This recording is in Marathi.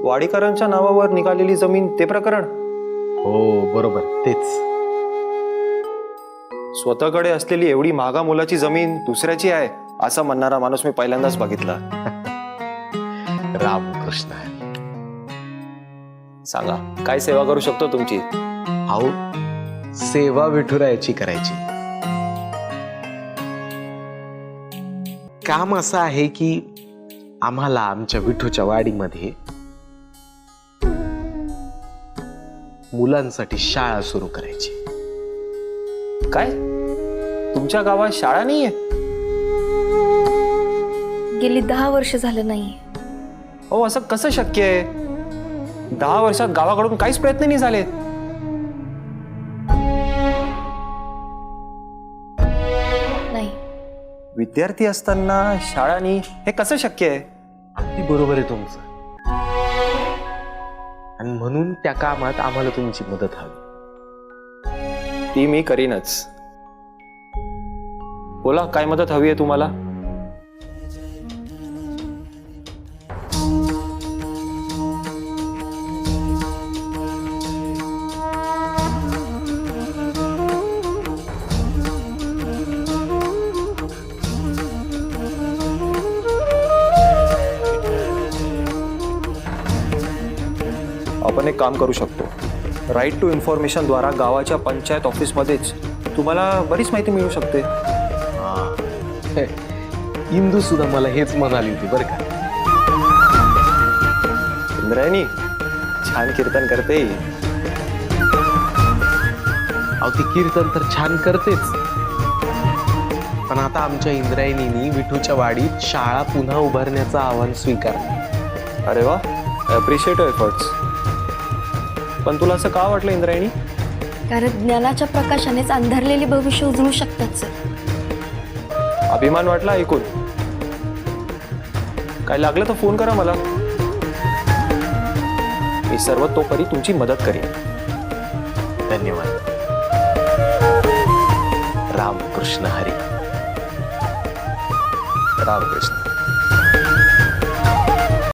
वाडीकरांच्या नावावर निघालेली जमीन ते प्रकरण? हो बरोबर, तेच. स्वतःकडे असलेली एवढी महागा मोलाची जमीन दुसऱ्याची आहे असं म्हणणारा माणूस मी पहिल्यांदाच बघितला. रामकृष्ण हरी. सांगा, काय सेवा करू शकतो तुमची? अहो, सेवा विठुरायाची करायची. काम असं आहे की आम्हाला आमच्या विठूच्या वाडीमध्ये मुलांसाठी शाळा सुरू करायची. काय, तुमच्या गावात शाळा नाहीये? गेली 10 वर्ष झालं नाहीये. हो, असं कसं शक्य आहे? 10 वर्षात गावाकडून काहीच प्रयत्न नाही झाले. नाही. विद्यार्थी असताना शाळा नाही, हे कसं शक्य आहे? अगदी बरोबर आहे तुमचं. आणि म्हणून त्या कामात आम्हाला तुमची मदत हवी. ती मी करीनच. बोला, काय मदत हवी आहे तुम्हाला? आपण एक काम करू शकतो. राईट टू इन्फॉर्मेशन द्वारा गावाच्या पंचायत ऑफिसमध्येच तुम्हाला बरीच माहिती मिळू शकते. इंदू सुद्धा मला हेच म्हणाली होती बरं का. इंद्रायणी छान कीर्तन करते. अहो, ती कीर्तन तर छान करतेच, पण आता आमच्या इंद्रायणींनी विठूच्या वाडीत शाळा पुन्हा उभारण्याचं आव्हान स्वीकारलं. अरे वा, अप्रिशिएट एफर्ट्स. पण तुला असं का वाटलं इंद्रायणी? कारण ज्ञानाच्या प्रकाशानेच अंधारलेले भविष्य उजळू शकतात सर. अभिमान वाटला ऐकून. काय लागलं तर फोन करा मला. मी सर्वतोपरी तुमची मदत करीन. धन्यवाद. रामकृष्ण हरी. रामकृष्ण.